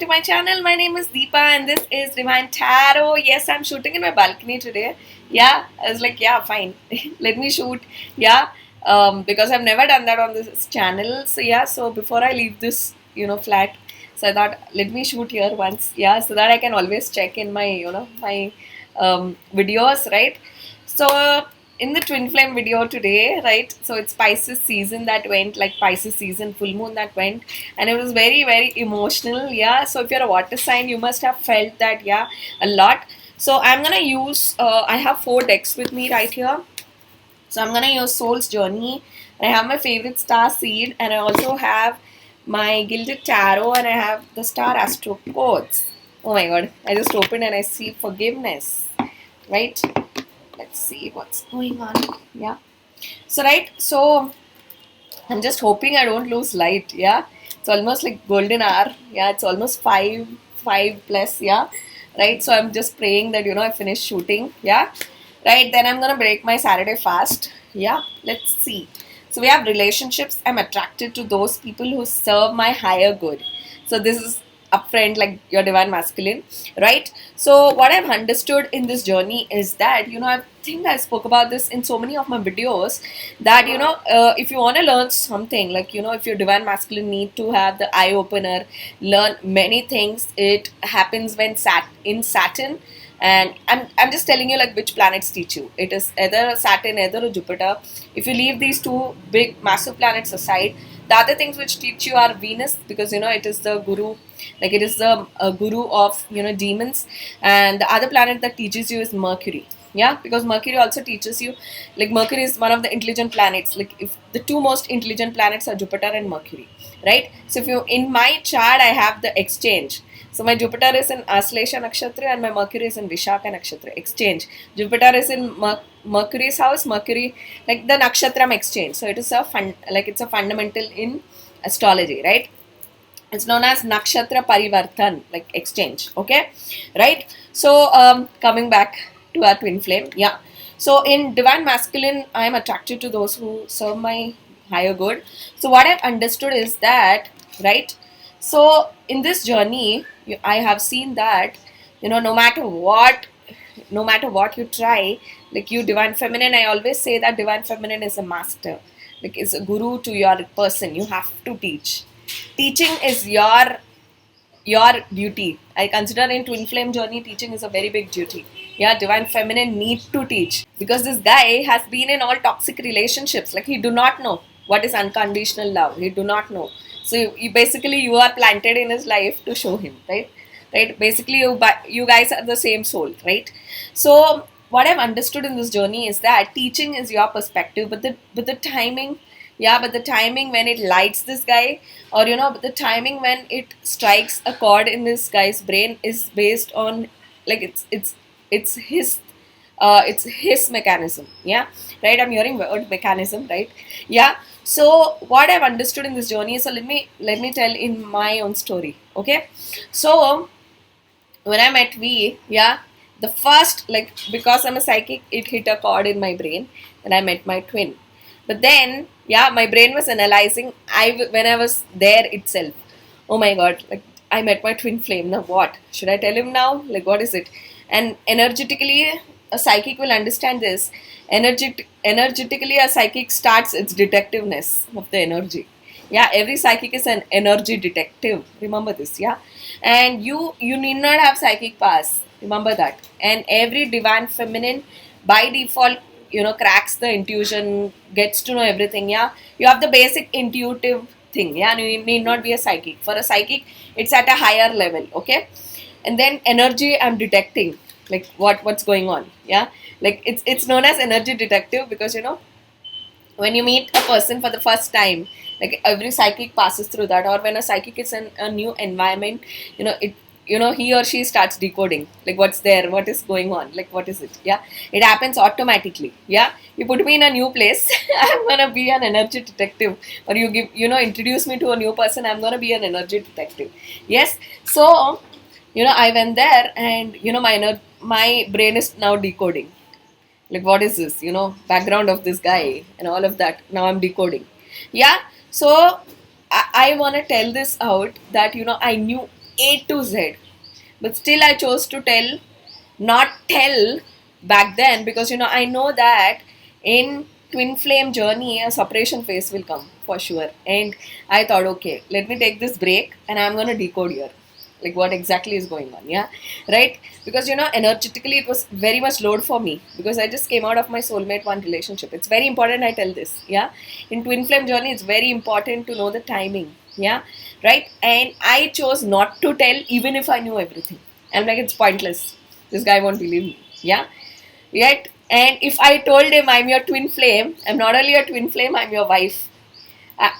to my channel. My name is Deepa and this is Divine Tarot. Yes, I'm shooting in my balcony today. Yeah, I was like, yeah, fine. Let me shoot. Yeah, because I've never done that on this channel. So yeah, so before I leave this, flat, so I thought, let me shoot here once. Yeah, so that I can always check in my, my videos, right? So in the twin flame video today, right, so it's Pisces season that went, like Pisces season full moon that went, and it was very emotional. Yeah, so if you're a water sign, you must have felt that, yeah, a lot. So I'm gonna use I have 4 decks with me right here. So I'm gonna use Soul's Journey. I have my favorite star seed, and I also have my Gilded Tarot, and I have the Star Astro Codes. Oh my god, I just opened and I see forgiveness, right? Let's see what's going on. Yeah, so right, so I'm just hoping I don't lose light. Yeah, it's almost like golden hour. Yeah, it's almost 5 plus. Yeah, right, so I'm just praying that I finish shooting. Yeah, right, then I'm gonna break my Saturday fast. Yeah, let's see. So we have relationships. I'm attracted to those people who serve my higher good. So this is upfront, like your divine masculine, right? So what I've understood in this journey is that, I think I spoke about this in so many of my videos, that if you want to learn something, like if your divine masculine need to have the eye opener, learn many things. It happens when in Saturn. And I'm just telling you like which planets teach you. It is either Saturn, either Jupiter. If you leave these two big massive planets aside, the other things which teach you are Venus, because it is the guru, like it is the guru of demons. And the other planet that teaches you is Mercury. Yeah, because Mercury also teaches you, like Mercury is one of the intelligent planets. Like if the two most intelligent planets are Jupiter and Mercury, right? So if you, in my chart, I have the exchange. So my Jupiter is in Aslesha Nakshatra and my Mercury is in Vishaka Nakshatra. Exchange. Jupiter is in Mercury's house. Mercury, like the Nakshatram exchange. So it is it's a fundamental in astrology, right? It's known as Nakshatra Parivartan, like exchange. Okay, right? So coming back to our twin flame, yeah. So in divine masculine, I am attracted to those who serve my higher good. So what I've understood is that, right? So in this journey, I have seen that no matter what you try, like you divine feminine, I always say that divine feminine is a master, like it's a guru to your person. You have to teach. Teaching is your duty. I consider in twin flame journey, teaching is a very big duty. Yeah, divine feminine need to teach, because this guy has been in all toxic relationships. Like he do not know what is unconditional love. He do not know. So you are planted in his life to show him, right? Right. Basically, you guys are the same soul, right? So what I've understood in this journey is that teaching is your perspective, but the timing. Yeah, but the timing when it lights this guy, or the timing when it strikes a chord in this guy's brain is based on, like it's his mechanism. Yeah, right. I'm hearing word mechanism, right? Yeah. So what I've understood in this journey, so let me tell in my own story. Okay, so when I met V, yeah, the first, like, because I'm a psychic, it hit a chord in my brain, and I met my twin. But then, yeah, my brain was analyzing. When I was there itself, oh my god, like I met my twin flame. Now what should I tell him now? Like what is it? And energetically, a psychic will understand this. Energetically, a psychic starts its detectiveness of the energy. Yeah, every psychic is an energy detective. Remember this, yeah. And you need not have psychic powers. Remember that. And every divine feminine, by default, cracks the intuition, gets to know everything. Yeah, you have the basic intuitive thing. Yeah, and you need not be a psychic. For a psychic, it's at a higher level. Okay, and then energy, I'm detecting like what's going on. Yeah, like it's known as energy detective, because when you meet a person for the first time, like every psychic passes through that, or when a psychic is in a new environment, he or she starts decoding, like what's there, what is going on, like what is it. Yeah, it happens automatically. Yeah, you put me in a new place, I'm gonna be an energy detective, or you introduce me to a new person, I'm gonna be an energy detective. Yes. So I went there, and my brain is now decoding, like what is this, background of this guy and all of that. Now I'm decoding. Yeah. So I want to tell this out, that I knew A to Z. But still I chose to not tell back then, because I know that in twin flame journey a separation phase will come for sure. And I thought, okay, let me take this break and I'm going to decode here like what exactly is going on. Yeah, right. Because energetically it was very much load for me, because I just came out of my soulmate one relationship. It's very important I tell this. Yeah, in twin flame journey it's very important to know the timing. Yeah, right. And I chose not to tell even if I knew everything. I'm like, it's pointless, this guy won't believe me. Yeah, yet, and if I told him I'm your twin flame, I'm not only your twin flame, I'm your wife.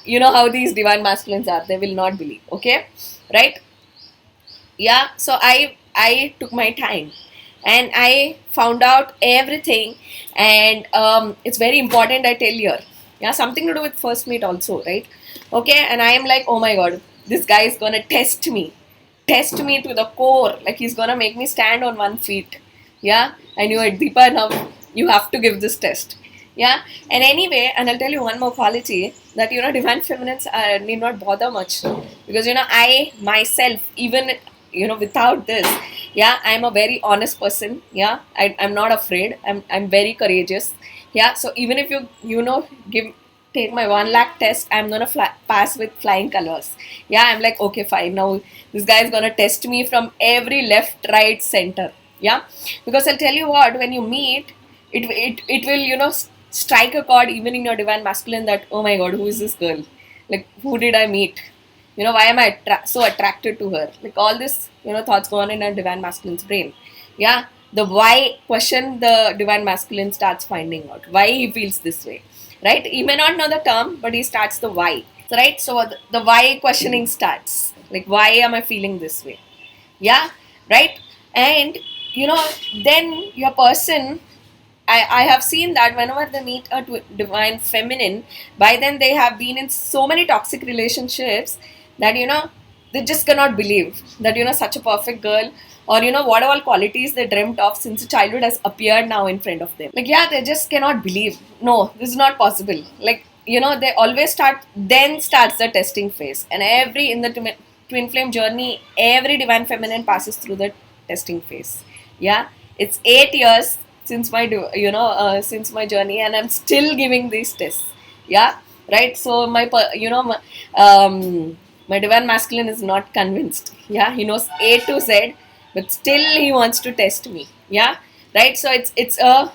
You know how these divine masculines are, they will not believe. Okay, right. Yeah, so I took my time and I found out everything. And it's very important I tell here. Yeah, something to do with first meet also, right? Okay, and I am like, oh my god, this guy is gonna test me to the core, like he's gonna make me stand on 1 feet. Yeah, I knew it. Deepa, now you have to give this test. Yeah, and anyway, and I'll tell you one more quality, that divine feminines need not bother much, because I myself, even without this, yeah, I'm a very honest person. Yeah, I'm not afraid. I'm very courageous. Yeah, so even if give take my 1 lakh test, I'm gonna pass with flying colors. Yeah, I'm like, okay, fine. Now this guy is gonna test me from every left, right, center. Yeah, because I'll tell you what, when you meet, it will strike a chord even in your divine masculine, that oh my god, who is this girl? Like, who did I meet? Why am I so attracted to her? Like, all this thoughts go on in a divine masculine's brain. Yeah, the why question the divine masculine starts finding out why he feels this way, right? He may not know the term, but he starts the why. So, right, so the why questioning starts, like, why am I feeling this way? Yeah, right. And then your person, I have seen that whenever they meet a divine feminine, by then they have been in so many toxic relationships that they just cannot believe that such a perfect girl, or what all qualities they dreamt of since childhood has appeared now in front of them. Like, yeah, they just cannot believe. No, this is not possible. Like, they always then starts the testing phase. And in the twin flame journey, every divine feminine passes through the testing phase. Yeah, it's 8 years since since my journey, and I'm still giving these tests. Yeah, right. So my divine masculine is not convinced. Yeah, he knows A to Z, but still he wants to test me. Yeah, right. So it's a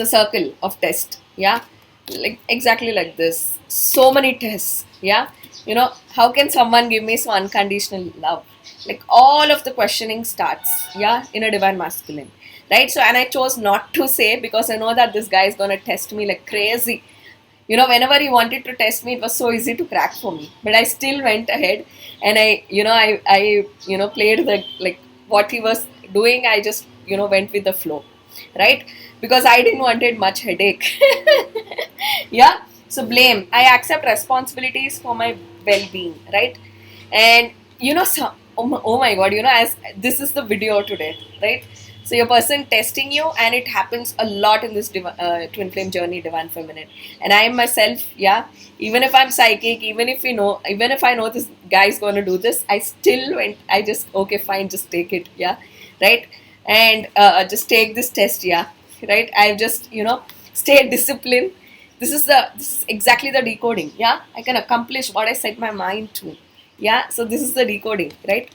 circle of test. Yeah, like exactly like this. So many tests. Yeah, how can someone give me so unconditional love? Like, all of the questioning starts. Yeah, in a divine masculine, right? So, and I chose not to say, because I know that this guy is gonna test me like crazy. Whenever he wanted to test me, it was so easy to crack for me. But I still went ahead, and I played the, like, what he was doing. I just went with the flow, right? Because I didn't wanted much headache. Yeah. So blame. I accept responsibilities for my well-being, right? And oh my god, as this is the video today, right? So your person testing you, and it happens a lot in this twin flame journey, divine feminine. And I am myself, yeah. Even if I'm psychic, even if I know this guy is going to do this, I still went. I just, okay, fine, just take it, yeah, right. And just take this test, yeah, right. I've just stayed disciplined. This is exactly the decoding, yeah. I can accomplish what I set my mind to, yeah. So this is the decoding, right.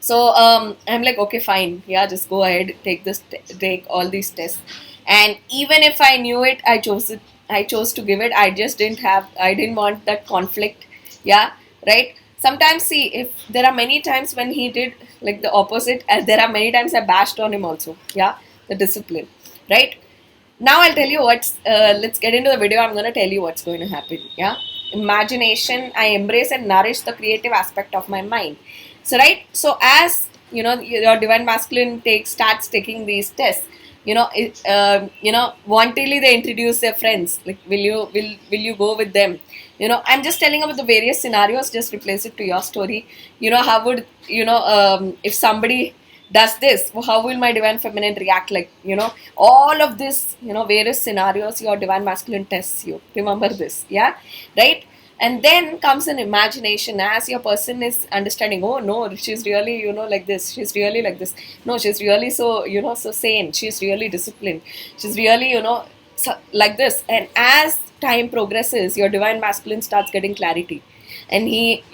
So I'm like, okay, fine, yeah, just go ahead, take all these tests. And even if I knew it, I chose to give it. I didn't want that conflict. Yeah, right. Sometimes, see, if there are many times when he did like the opposite, and there are many times I bashed on him also. Yeah, the discipline, right. Now I'll tell you let's get into the video. I'm going to tell you what's going to happen. Yeah, imagination. I embrace and nourish the creative aspect of my mind. So, right. So, as your divine masculine starts taking these tests. Wantonly they introduce their friends. Like, will you go with them? I'm just telling about the various scenarios. Just replace it to your story. How would if somebody does this, how will my divine feminine react? Like, all of this, various scenarios, your divine masculine tests you. Remember this, yeah, right? And then comes an imagination as your person is understanding, oh no, she's really, like this, she's really like this, no, she's really so, so sane, she's really disciplined, she's really, so, like this. And as time progresses, your divine masculine starts getting clarity, and he,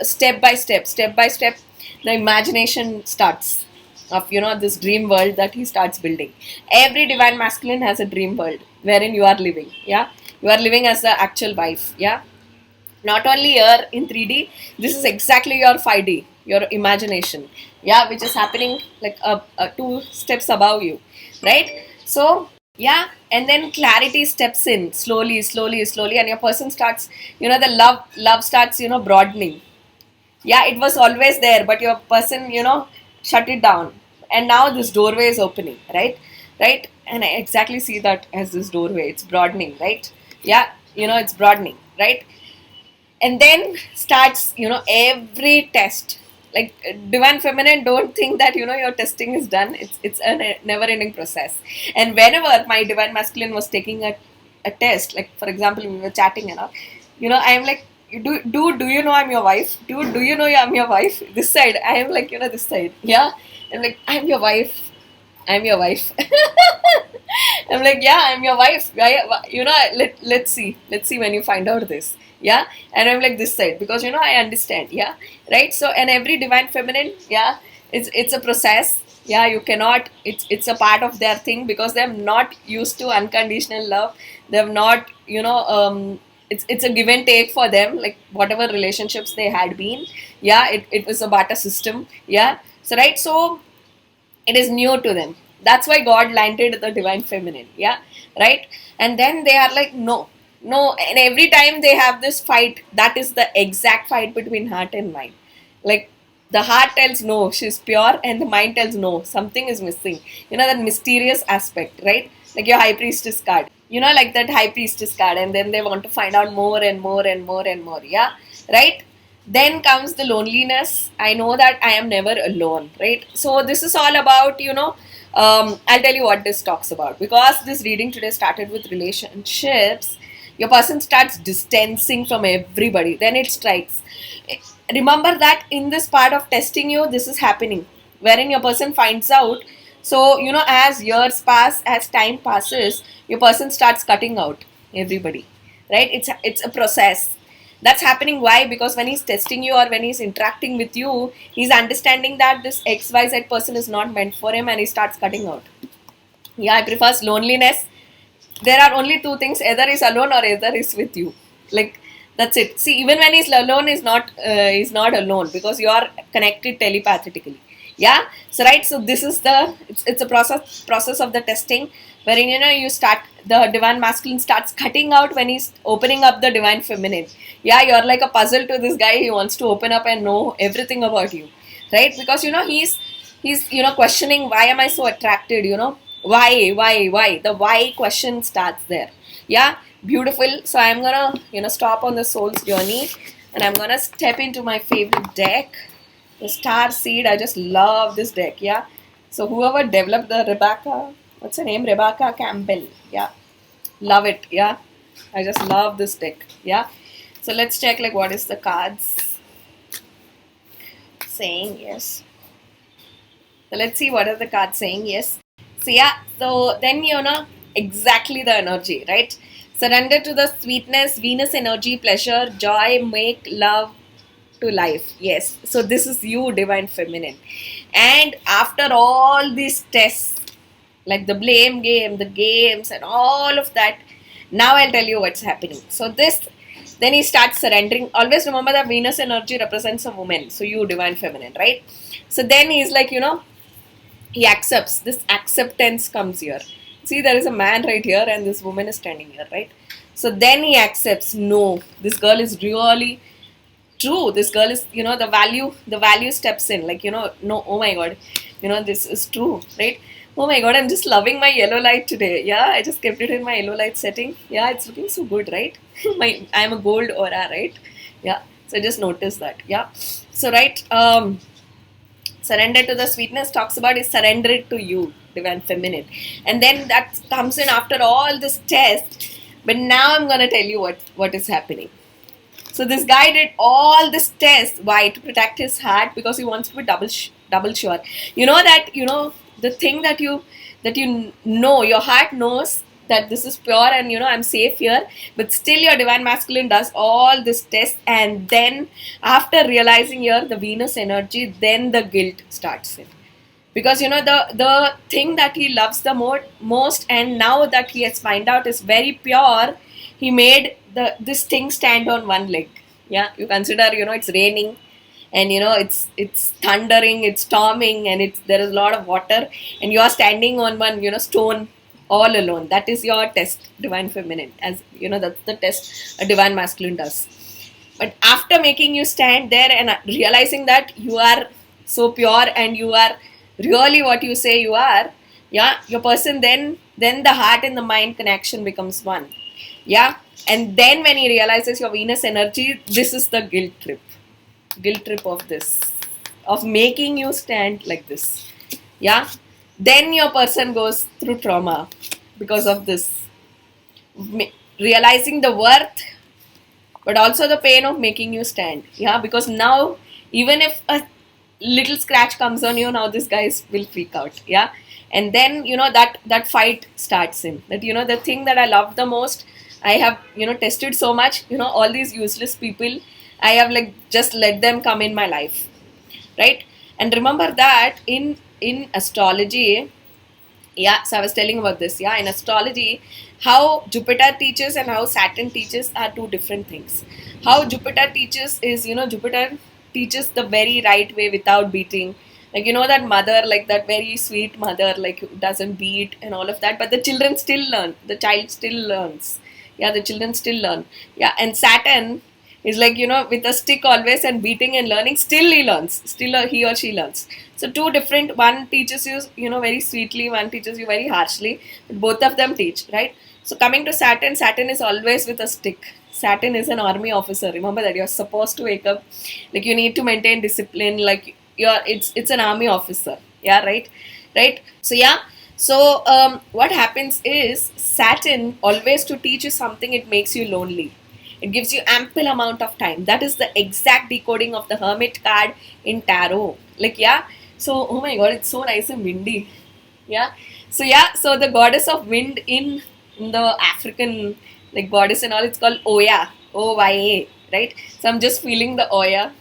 step by step, the imagination starts of, this dream world that he starts building. Every divine masculine has a dream world wherein you are living. Yeah, you are living as the actual wife. Yeah, not only here in 3D, this is exactly your 5D, your imagination. Yeah, which is happening like two steps above you, right? So yeah, and then clarity steps in slowly, and your person starts, the love starts, broadening. Yeah, it was always there, but your person, shut it down, and now this doorway is opening, right, and I exactly see that as this doorway, it's broadening, right? Yeah, it's broadening, right? And then starts, every test, like divine feminine, don't think that, your testing is done. It's a never ending process. And whenever my divine masculine was taking a test, like for example we were chatting and all, I am like, do you know I'm your wife? Do you know I'm your wife? This side I am like, this side. Yeah, I'm like, I'm your wife, I'm your wife. I'm like, yeah, I'm your wife. Let's see when you find out this. Yeah, and I'm like this side because I understand. Yeah, right. So, and every divine feminine, yeah, it's a process. Yeah, you cannot. It's a part of their thing because they're not used to unconditional love. They're not, it's a give and take for them. Like whatever relationships they had been, yeah, it was a barter system. Yeah, so right. So it is new to them. That's why God landed the divine feminine. Yeah, right. And then they are like, no, and every time they have this fight, that is the exact fight between heart and mind. Like the heart tells no, she's pure, and the mind tells no, something is missing. That mysterious aspect, right? Like your high priestess card. Like that high priestess card, and then they want to find out more and more and more and more. Yeah, right. Then comes the loneliness. I know that I am never alone, right? So this is all about, I'll tell you what this talks about. Because this reading today started with relationships, your person starts distancing from everybody. Then it strikes. Remember that in this part of testing you, this is happening, wherein your person finds out. So, as years pass, as time passes, your person starts cutting out everybody, right? It's a process that's happening. Why? Because when he's testing you or when he's interacting with you, he's understanding that this XYZ person is not meant for him, and he starts cutting out. Yeah, I prefers loneliness. There are only two things: either he's alone or either he's with you. Like that's it. See, even when he's alone, he's not alone because you are connected telepathically. Yeah. So right. So this is it's a process of the testing, wherein you start, the divine masculine starts cutting out when he's opening up the divine feminine. Yeah, you're like a puzzle to this guy. He wants to open up and know everything about you, right? Because he's questioning, why am I so attracted? Why? The why question starts there. Yeah, beautiful. So I'm gonna stop on the soul's journey, and I'm gonna step into my favorite deck, the Star Seed. I just love this deck. Yeah. So whoever developed the Rebecca, what's her name? Rebecca Campbell. Yeah. Love it. Yeah. I just love this deck. Yeah. So let's check like what is the cards saying. Yes. So let's see what are the cards saying. Yes. So yeah. So then exactly the energy, right? Surrender to the sweetness, Venus energy, pleasure, joy, make love to life. Yes. So this is you, divine feminine. And after all these tests, like the blame game, the games, and all of that, now I'll tell you what's happening. So then he starts surrendering. Always remember that Venus energy represents a woman. So you, divine feminine, right? So then he's like, he accepts. This acceptance comes here. See, there is a man right here and this woman is standing here, right? So then he accepts, no, this girl is really true. This girl is, the value steps in, like, no, oh my God, this is true, right? Oh my God, I'm just loving my yellow light today. Yeah, I just kept it in my yellow light setting. Yeah, it's looking so good, right? I'm a gold aura, right? Yeah, so I just noticed that. Yeah, so right, surrender to the sweetness talks about is surrender it to you, divine feminine. And then that comes in after all this test. But now I'm going to tell you what is happening. So this guy did all this test. Why? To protect his heart, because he wants to be double sure. The thing that you know, your heart knows that this is pure and I'm safe here, but still your divine masculine does all this test, and then after realizing here the Venus energy, then the guilt starts in. Because the thing that he loves the most, and now that he has found out is very pure, he made this thing stand on one leg. Yeah, you consider, it's raining, and it's thundering, it's storming, and there is a lot of water, and you are standing on one stone all alone. That is your test, divine feminine, as that's the test a divine masculine does. But after making you stand there and realizing that you are so pure and you are really what you say you are, yeah, your person, then the heart and the mind connection becomes one. Yeah, and then when he realizes your Venus energy, this is the guilt trip of this, of making you stand like this. Yeah, then your person goes through trauma because of this, realizing the worth, but also the pain of making you stand. Yeah, because now even if a little scratch comes on you, now this guys will freak out. Yeah, and then that fight starts in that. The thing that I love the most, I have tested so much. All these useless people, I have just let them come in my life, right? And remember that in astrology, yeah, so I was telling about this. Yeah, in astrology, how Jupiter teaches and how Saturn teaches are two different things. How Jupiter teaches is, Jupiter teaches the very right way without beating. That mother, that very sweet mother, who doesn't beat and all of that. But the children still learn. The child still learns. Yeah, the children still learn. Yeah, and Saturn is with a stick always and beating and learning. Still he learns. Still he or she learns. So two different, one teaches you, very sweetly, one teaches you very harshly. But both of them teach, right? So coming to Saturn, Saturn is always with a stick. Saturn is an army officer. Remember that you're supposed to wake up, you need to maintain discipline, it's an army officer. Yeah, right? So yeah. So what happens is Saturn always to teach you something, it makes you lonely. It gives you ample amount of time. That is the exact decoding of the Hermit card in tarot. Yeah. So, oh my god, it's so nice and windy. Yeah. So the goddess of wind in the African goddess and all, it's called Oya. Oya. Right? So I'm just feeling the Oya.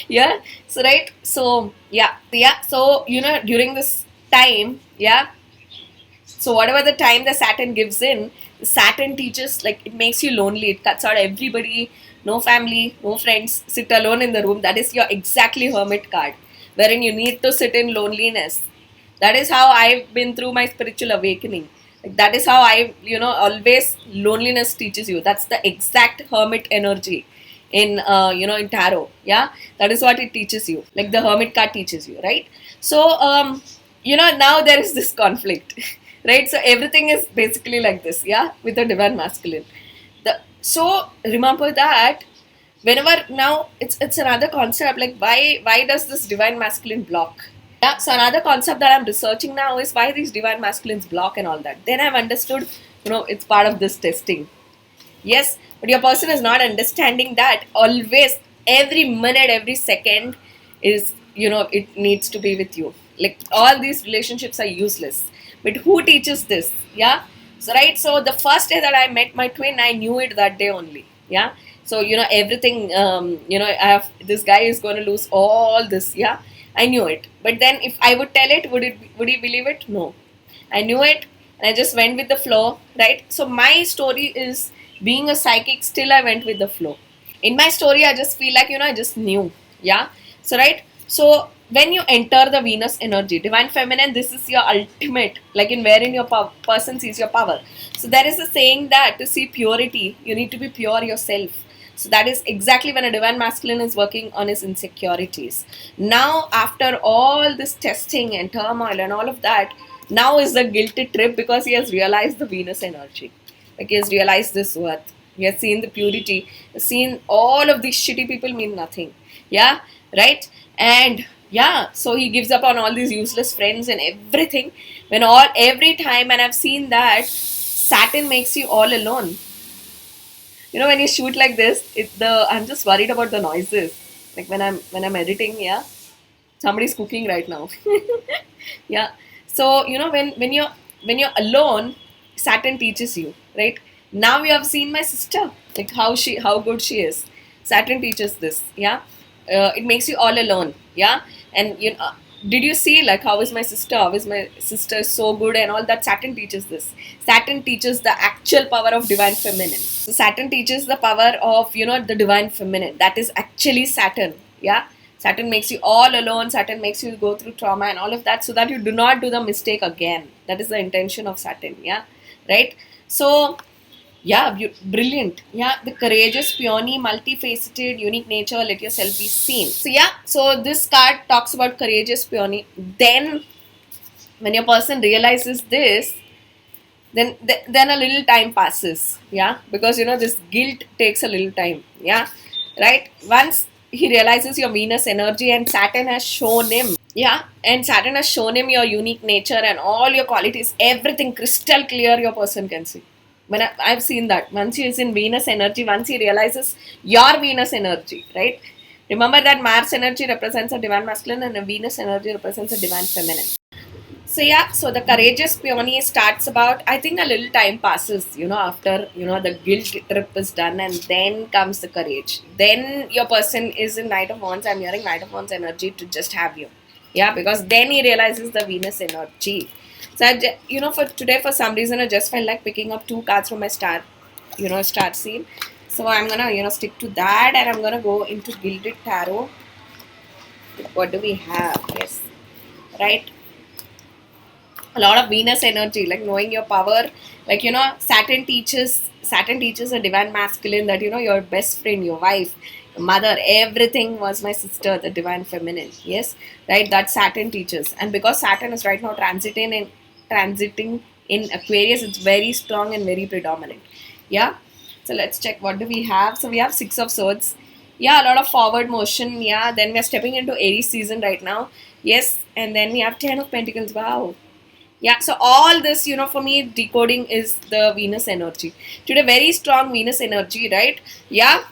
Yeah. So right. So yeah. So during this time, yeah. So whatever the time the Saturn gives in, Saturn teaches, it makes you lonely. It cuts out everybody, no family, no friends, sit alone in the room. That is your exactly Hermit card, wherein you need to sit in loneliness. That is how I've been through my spiritual awakening. That is how always loneliness teaches you. That's the exact Hermit energy in, in tarot. Yeah, that is what it teaches you. The Hermit card teaches you, right? So, now there is this conflict. Right, so everything is basically like this, yeah, with the divine masculine. So remember that whenever now it's another concept, why does this divine masculine block? Yeah, so another concept that I'm researching now is why these divine masculines block and all that. Then I've understood, it's part of this testing. Yes, but your person is not understanding that always, every minute, every second is, it needs to be with you. All these relationships are useless. But who teaches this? Yeah. So right. So the first day that I met my twin, I knew it that day only. Yeah. So everything. This guy is going to lose all this. Yeah. I knew it. But then if I would tell it, would he believe it? No. I knew it, and I just went with the flow. Right. So my story is being a psychic. Still, I went with the flow. In my story, I just feel I just knew. Yeah. So right. So when you enter the Venus energy, divine feminine, this is your ultimate, wherein your person sees your power. So there is a saying that to see purity, you need to be pure yourself. So that is exactly when a divine masculine is working on his insecurities. Now, after all this testing and turmoil and all of that, now is the guilty trip because he has realized the Venus energy. He has realized this worth. He has seen the purity, seen all of these shitty people mean nothing. Yeah, right? And yeah, so he gives up on all these useless friends and everything. Every time, and I've seen that Saturn makes you all alone. when you shoot like this, I'm just worried about the noises. Like when I'm editing, yeah, somebody's cooking right now. Yeah. So when you're alone, Saturn teaches you, right? Now you have seen my sister, like how good she is. Saturn teaches this, yeah. It makes you all alone, yeah. And did you see like how is my sister? How is my sister so good and all that? Saturn teaches this. Saturn teaches the actual power of divine feminine. So Saturn teaches the power of the divine feminine. That is actually Saturn, yeah. Saturn makes you all alone. Saturn makes you go through trauma and all of that so that you do not do the mistake again. That is the intention of Saturn. Yeah. Right. So, yeah, brilliant. Yeah. The courageous, peony, multifaceted, unique nature, let yourself be seen. So, yeah. So, this card talks about courageous, peony. Then, when your person realizes this, then a little time passes, yeah, because this guilt takes a little time, yeah, right. Once he realizes your Venus energy and Saturn has shown him, yeah, and Saturn has shown him your unique nature and all your qualities, everything crystal clear, your person can see. When I've seen that once he is in Venus energy, once he realizes your Venus energy, right. Remember that Mars energy represents a divine masculine and a Venus energy represents a divine feminine. So yeah, so the courageous peony starts about, I think a little time passes, after, the guilt trip is done and then comes the courage. Then your person is in Knight of Wands, I'm hearing Knight of Wands energy to just have you. Yeah, because then he realizes the Venus energy. So, for today, for some reason, I just felt like picking up 2 cards from my star scene. So I'm gonna, stick to that and I'm gonna go into Gilded Tarot. What do we have? Yes, right. A lot of Venus energy, like knowing your power, like Saturn teaches a divine masculine that your best friend, your wife, your mother, everything was my sister, the divine feminine. Yes, right. That Saturn teaches, and because Saturn is right now transiting in Aquarius, it's very strong and very predominant. Yeah. So let's check what do we have. So we have 6 of Swords. Yeah, a lot of forward motion. Yeah. Then we're stepping into Aries season right now. Yes, and then we have 10 of Pentacles. Wow. Yeah, so all this, for me, decoding is the Venus energy. Today, very strong Venus energy, right? Yeah.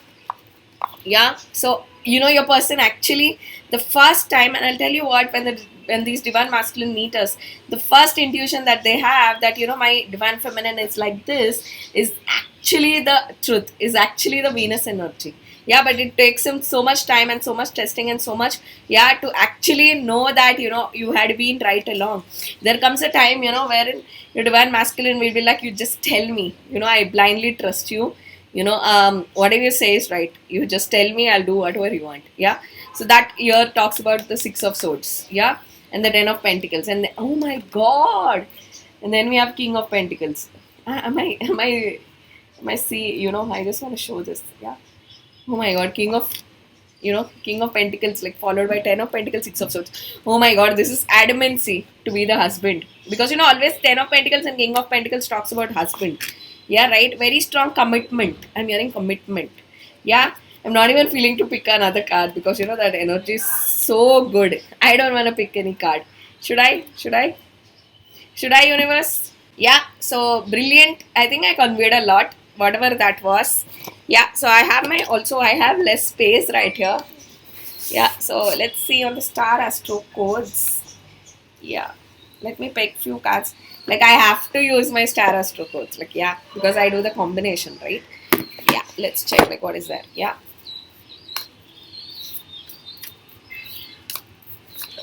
Yeah. So, your person actually, the first time, and I'll tell you what, when these divine masculine meet us, the first intuition that they have that, my divine feminine is like this is actually the truth, is actually the Venus energy. Yeah, but it takes him so much time and so much testing and so much, yeah, to actually know that, you had been right along. There comes a time, wherein your divine masculine will be like, you just tell me, I blindly trust you, whatever you say is right. You just tell me, I'll do whatever you want. Yeah. So that year talks about the 6 of Swords. Yeah. And the 10 of Pentacles. And oh my God. And then we have King of Pentacles. Am I see, I just want to show this. Yeah. Oh my God, King of Pentacles, like followed by 10 of Pentacles, 6 of Swords. Oh my God, this is adamancy to be the husband. Because, always 10 of Pentacles and King of Pentacles talks about husband. Yeah, right? Very strong commitment. I'm hearing commitment. Yeah, I'm not even feeling to pick another card because, that energy is so good. I don't want to pick any card. Should I, universe? Yeah, so brilliant. I think I conveyed a lot, whatever that was. Yeah, so I have less space right here. Yeah, so let's see on the star astro codes. Yeah, let me pick few cards. Like I have to use my star astro codes. Like yeah, because I do the combination, right? Yeah, let's check like what is there. Yeah.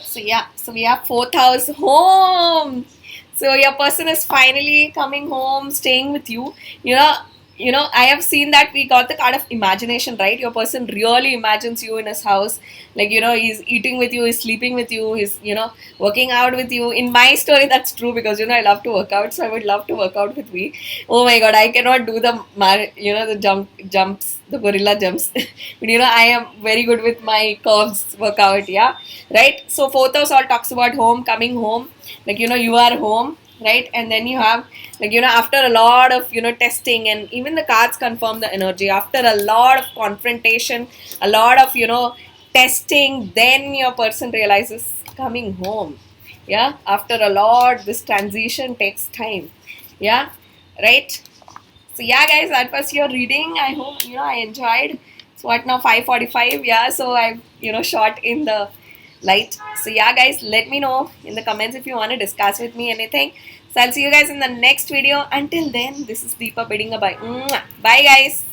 So yeah, so we have 4th house home. So your person is finally coming home, staying with you. I have seen that we got the card of imagination, right? Your person really imagines you in his house. Like, he's eating with you, he's sleeping with you, he's, working out with you. In my story, that's true because, I love to work out. So I would love to work out with me. Oh my God, I cannot do the jumps, the gorilla jumps. But, I am very good with my curves workout, yeah? Right? So 4th house all talks about home, coming home. Like, you are home. Right, and then you have like after a lot of testing, and even the cards confirm the energy, after a lot of confrontation, a lot of testing, then your person realizes coming home. After a lot, this transition takes time. Right. So yeah, guys, that was your reading. I hope I enjoyed. So what now? 5:45. Yeah. So I've shot in the light. So yeah, guys, let me know in the comments if you want to discuss with me anything. So I'll see you guys in the next video. Until then, this is Deepa bidding a bye. Mwah. Bye, guys.